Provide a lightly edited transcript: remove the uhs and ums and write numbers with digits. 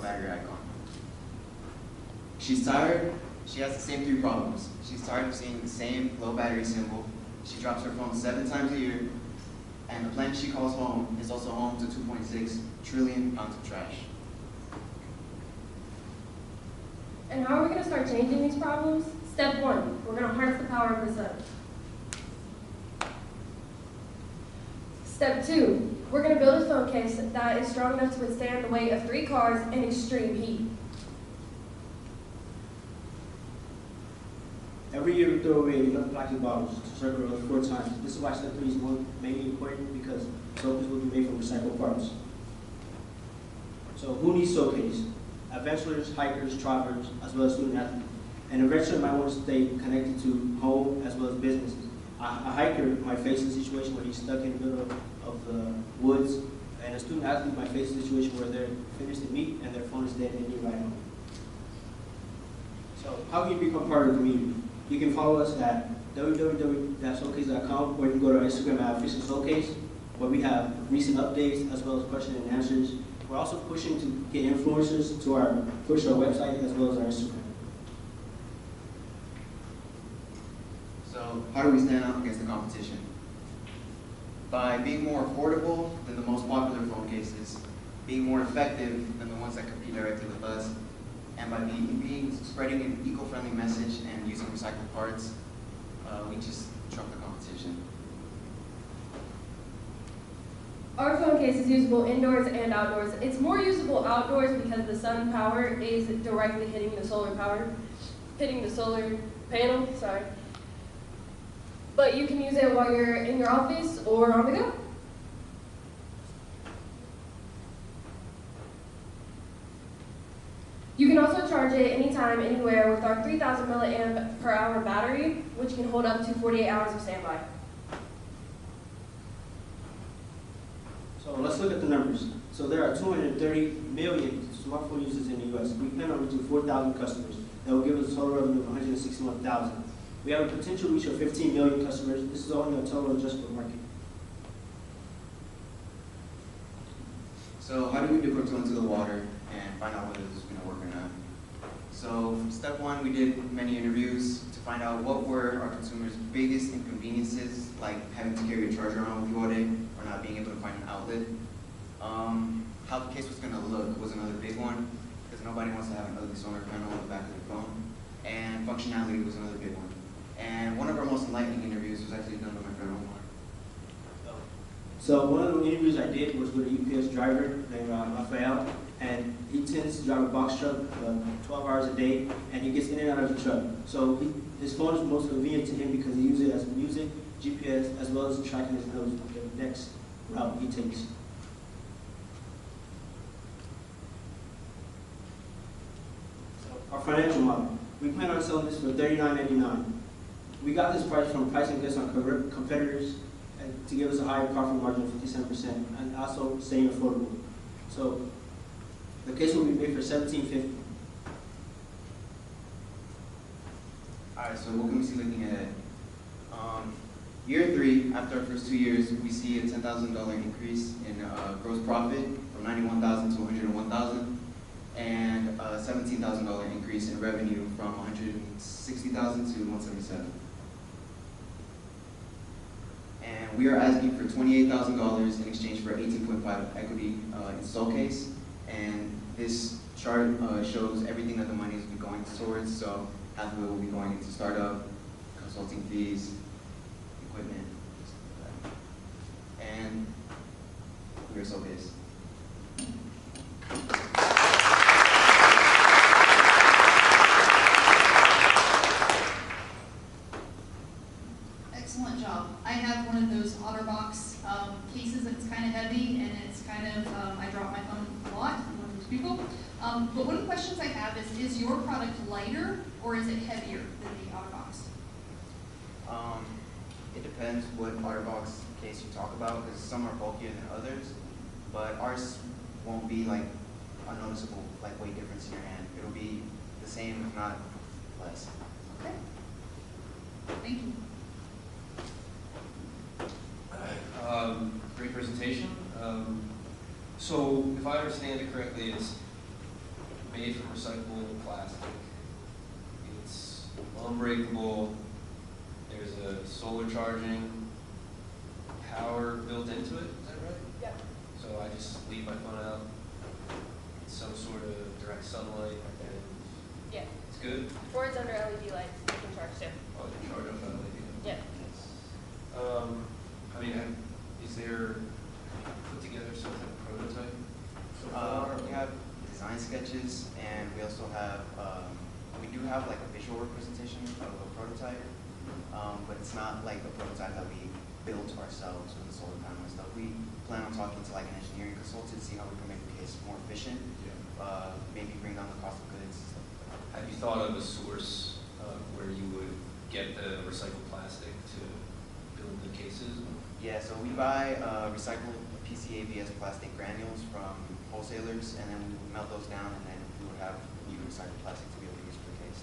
battery icon. She's tired. She has the same 3 problems. She's tired of seeing the same low battery symbol. She drops her phone 7 times a year, and the planet she calls home is also home to 2.6 trillion pounds of trash. And how are we going to start changing these problems? Step 1, we're going to harness the power of the sun. Step 2, we're going to build a phone case that is strong enough to withstand the weight of 3 cars in extreme heat. Every year we throw away enough plastic bottles to circle those 4 times. This is why step 3 is mainly important, because Solcase will be made from recycled parts. So who needs Solcase? Adventurers, hikers, travelers, as well as student athletes. An adventurer might want to stay connected to home as well as businesses. A hiker might face a situation where he's stuck in the middle of the woods, and a student athlete might face a situation where they're finished to meet and their phone is dead and they need a ride home. So how can you become part of the community? You can follow us at www.solcase.com, or you can go to our Instagram at Official Solcase, where we have recent updates as well as questions and answers. We're also pushing to get influencers to push our website as well as our Instagram. So how do we stand out against the competition? By being more affordable than the most popular phone cases, being more effective than the ones that compete directly with us, and by spreading an eco-friendly message and using recycled parts, we just trump the competition. Our phone case is usable indoors and outdoors. It's more usable outdoors because the sun power is directly hitting the solar panel, sorry. But you can use it while you're in your office or on the go. You can also charge it anytime, anywhere with our 3,000 milliamp per hour battery, which can hold up to 48 hours of standby. So let's look at the numbers. So there are 230 million smartphone users in the US. We plan on reaching 4,000 customers. That will give us a total revenue of 161,000. We have a potential reach of 15 million customers. This is only a total addressable market. So how do we dip our toe into the water and find out whether this is going to work or not? So step 1, we did many interviews to find out what were our consumers' biggest inconveniences, like having to carry a charger around with you all day or not being able to find an outlet. How the case was going to look was another big one, because nobody wants to have an ugly solar panel on the back of their phone. And functionality was another big one. And one of our most enlightening interviews was actually done by my friend Omar. So one of the interviews I did was with a UPS driver named Rafael, and he tends to drive a box truck 12 hours a day, and he gets in and out of the truck. So his phone is most convenient to him because he uses it as music, GPS, as well as tracking his notes of the next route he takes. So our financial model. We plan on selling this for $39.99. We got this price from pricing based on competitors and to give us a higher profit margin of 57% and also staying affordable. So the case will be made for $17.50. Alright, so what can we see looking ahead? Year 3, after our first 2 years, we see a $10,000 increase in gross profit from $91,000 to $101,000, and a $17,000 increase in revenue from $160,000 to $177,000. And we are asking for $28,000 in exchange for 18.5 equity in Solcase. And this chart shows everything that the money is going towards. So half of it will be going into startup, consulting fees, equipment, stuff like that. And we are Solcase. Excellent job. I have one of those OtterBox cases that's kind of heavy, and it's kind of, I drop my phone a lot. I'm one of those people. But one of the questions I have is your product lighter or is it heavier than the OtterBox? It depends what OtterBox case you talk about, because some are bulkier than others, but ours won't be like a noticeable weight difference in your hand. It'll be the same, if not less. Okay. Thank you. Great presentation. So if I understand it correctly, it's made from recyclable plastic. It's unbreakable. There's a solar charging power built into it, is that right? Yeah. So I just leave my phone out, it's some sort of direct sunlight, and Yeah. it's good. Or it's under LED lights, you can charge too. Oh, you charge up that LED. Yeah. I mean, is there, put together some type of prototype so far? We have design sketches, and we also have, we do have like a visual representation of a prototype, but it's not like a prototype that we built ourselves with the solar panel and stuff. We plan on talking to like an engineering consultant, see how we can make the case more efficient, maybe bring down the cost of goods. Have you thought of a source where you would get the recycled plastic to build the cases? Yeah, so we buy recycled PCABS plastic granules from wholesalers, and then we would melt those down, and then we would have new recycled plastic to be able to use for the case.